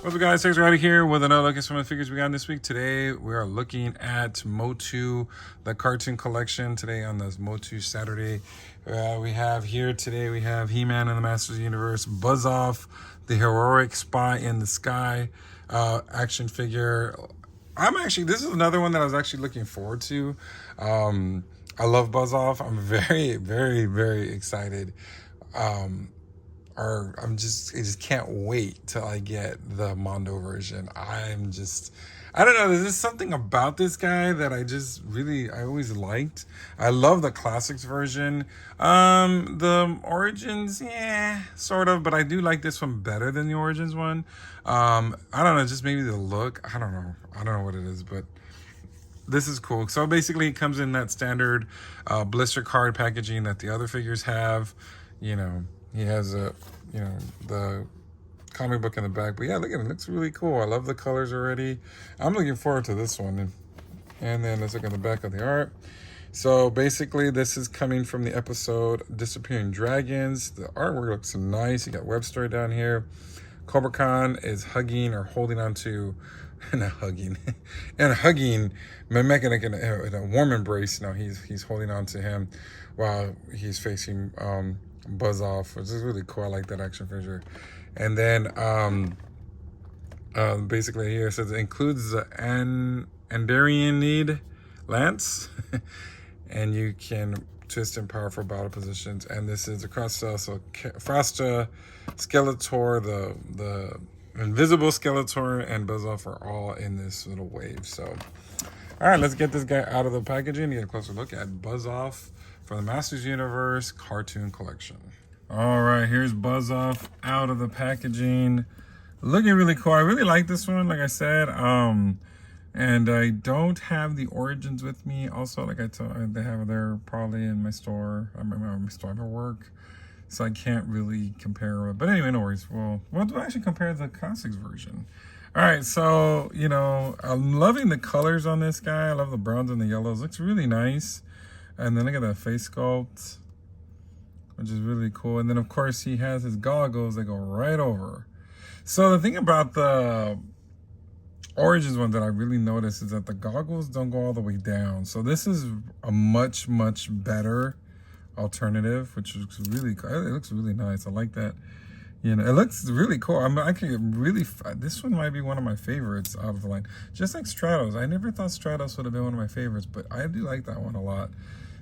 What's up, guys? Thanks for out here with another look at some of the figures we got this week. Today we are looking at Motu, the cartoon collection. Today on this Motu Saturday, we have He-Man and the Masters of the Universe, Buzz Off, the heroic spy in the sky action figure. This is another one that I was actually looking forward to. I love Buzz Off. I'm very, very, very excited. I just can't wait till I get the Mondo version. I don't know, there's just something about this guy that I always liked. I love the classics version. The Origins, yeah, sort of, but I do like this one better than the Origins one. I don't know, just maybe the look. I don't know what it is, but this is cool. So basically it comes in that standard blister card packaging that the other figures have. He has the comic book in the back. But yeah, look at it. It looks really cool. I love the colors already. I'm looking forward to this one. And then let's look at the back of the art. So basically this is coming from the episode Disappearing Dragons. The artwork looks nice. You got Web Story down here. Cobra Khan is hugging or holding on to, not hugging, and hugging Mechanic in a warm embrace. He's holding on to him while he's facing Buzz Off, which is really cool. I like that action figure. And then basically here it says it includes the Andarianid Lance, and you can twist in powerful battle positions. And this is across so Frasta, Skeletor, the Invisible Skeletor, and Buzz Off are all in this little wave. So, all right, let's get this guy out of the packaging. Get a closer look at Buzz Off for the Masters Universe cartoon collection. All right, here's Buzz Off out of the packaging. Looking really cool. I really like this one, like I said. And I don't have the Origins with me. Also, like I told, they have there probably in my store. I'm in my store at work, so I can't really compare. But anyway, no worries. Well, we'll actually compare the classics version. All right, so I'm loving the colors on this guy. I love the browns and the yellows. Looks really nice. And then look at that face sculpt, which is really cool. And then, of course, he has his goggles that go right over. So the thing about the Origins one that I really noticed is that the goggles don't go all the way down. So this is a much, much better alternative, which looks really cool. It looks really nice. I like that. It looks really cool. This one might be one of my favorites out of the line. Just like Stratos. I never thought Stratos would have been one of my favorites, but I do like that one a lot.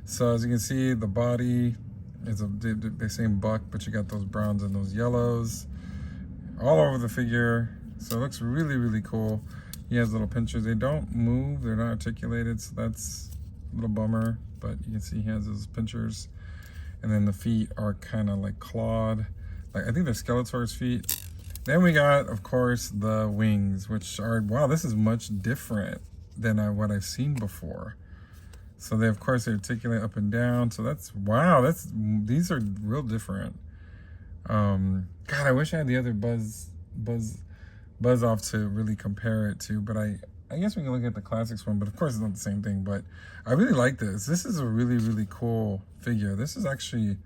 So as you can see, the body is the same buck, but you got those browns and those yellows all over the figure. So it looks really, really cool. He has little pinchers. They don't move. They're not articulated, so that's a little bummer. But you can see he has those pinchers. And then the feet are kind of like clawed. I think they're Skeletor's feet. Then we got, of course, the wings, which are, wow, this is much different than what I've seen before. So they, of course, they articulate up and down. So these are real different. God, I wish I had the other Buzz Off to really compare it to, but I guess we can look at the classics one, but of course it's not the same thing. But I really like this. This is a really, really cool figure. This is actually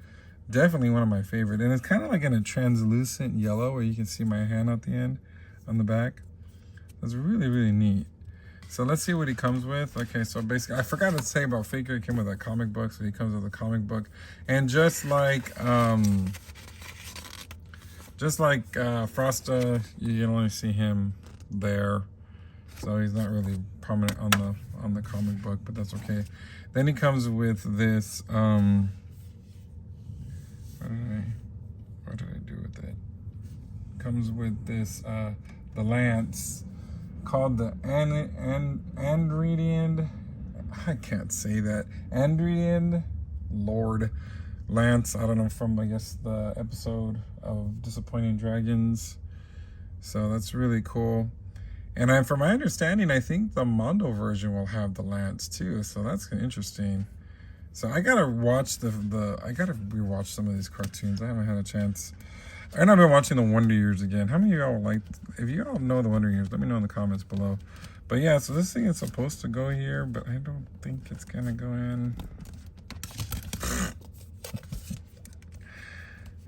definitely one of my favorite, and it's kind of like in a translucent yellow where you can see my hand at the end on the back. That's really, really neat. So let's see what he comes with. Okay, so basically, I forgot to say about Faker, he came with a comic book, so he comes with a comic book. And just like Frosta, you can only see him there. So he's not really prominent on the comic book, but that's okay. Then he comes with this, what did I do with it? Comes with this, the lance, called the Andrian, I can't say that, Andrian Lord Lance. I don't know, from I guess the episode of Disappointing Dragons. So that's really cool. And from my understanding, I think the Mondo version will have the lance too. So that's interesting. So I gotta watch I gotta rewatch some of these cartoons. I haven't had a chance. And I've been watching the Wonder Years again. How many of y'all like, if you all know the Wonder Years, let me know in the comments below. But yeah, so this thing is supposed to go here, but I don't think it's gonna go in.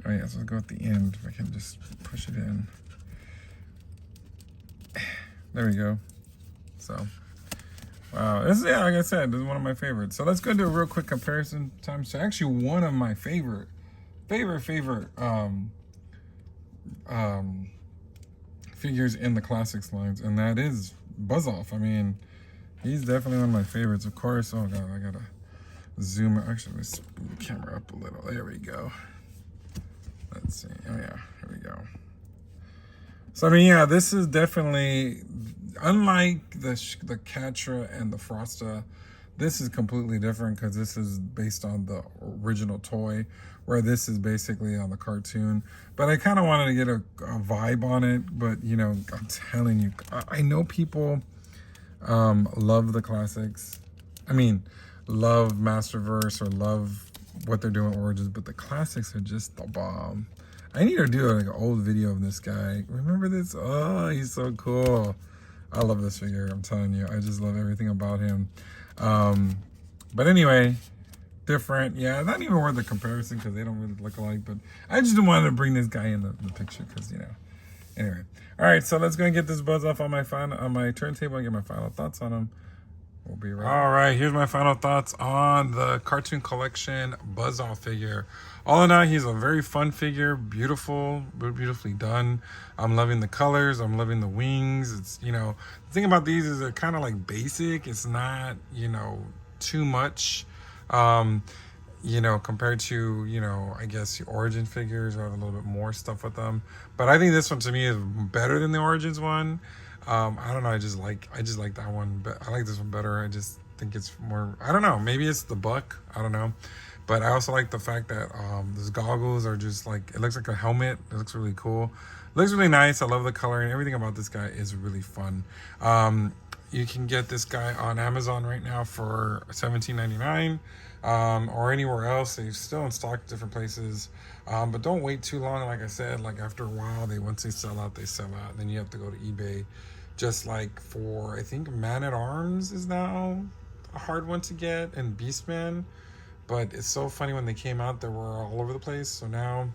Oh yeah, so let's go at the end. If I can just push it in. There we go. So, wow. This is, yeah, like I said, this is one of my favorites. So let's go do a real quick comparison time. So actually one of my favorite figures in the classics lines, and that is Buzz Off. I mean, he's definitely one of my favorites, of course. Oh god, I gotta zoom. Actually, let's move the camera up a little. There we go. Let's see. Oh yeah, here we go. So I mean, yeah, this is definitely, unlike the Catra and the Frosta, this is completely different because this is based on the original toy, where this is basically on the cartoon. But I kind of wanted to get a vibe on it. But you know, I'm telling you, I know people love the classics. I mean, love Masterverse or love what they're doing Origins, but the classics are just the bomb. I need to do like an old video of this guy. Remember this? Oh, he's so cool. I love this figure. I'm telling you, I just love everything about him. But anyway, different. Yeah, not even worth the comparison because they don't really look alike. But I just wanted to bring this guy in the picture because, you know. Anyway, all right. So let's go and get this Buzz Off on my turntable and get my final thoughts on him. We'll be right. All right, here's my final thoughts on the Cartoon Collection Buzz Off figure. All in all, he's a very fun figure, beautiful, beautifully done. I'm loving the colors. I'm loving the wings. It's, you know, the thing about these is they're kind of like basic. It's not, you know, too much, you know, compared to, you know, I guess the Origin figures have a little bit more stuff with them. But I think this one to me is better than the Origins one. I don't know. I just like that one, but I like this one better. I just think it's more, I don't know, maybe it's the buck. I don't know. But I also like the fact that those goggles are just like, it looks like a helmet. It looks really cool. It looks really nice. I love the color, and everything about this guy is really fun. You can get this guy on Amazon right now for $17.99, or anywhere else. They're still in stock at different places. But don't wait too long. Like I said, like after a while, once they sell out, they sell out. Then you have to go to eBay. Just like for, I think Man at Arms is now a hard one to get, and Beastman. But it's so funny, when they came out, they were all over the place. So now,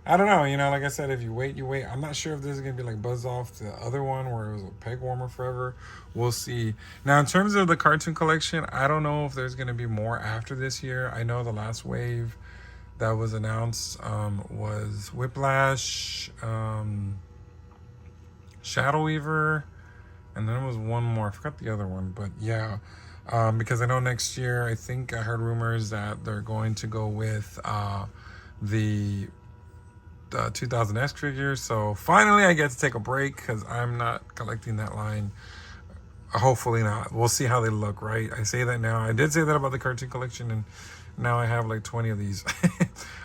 I don't know, you know, like I said, if you wait, you wait. I'm not sure if this is going to be like Buzz Off, the other one where it was a peg warmer forever. We'll see. Now, in terms of the Cartoon Collection, I don't know if there's going to be more after this year. I know the last wave that was announced was Whiplash, Shadow Weaver, and then there was one more. I forgot the other one, but yeah. Because I know next year, I think I heard rumors that they're going to go with the 2000X figure. So finally I get to take a break because I'm not collecting that line. Hopefully not. We'll see how they look, right? I say that now. I did say that about the Cartoon Collection, and now I have like 20 of these.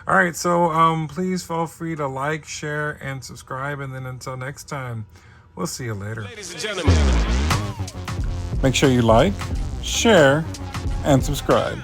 All right, so please feel free to like, share, and subscribe. And then until next time, we'll see you later. Ladies and gentlemen, make sure you like, share, and subscribe.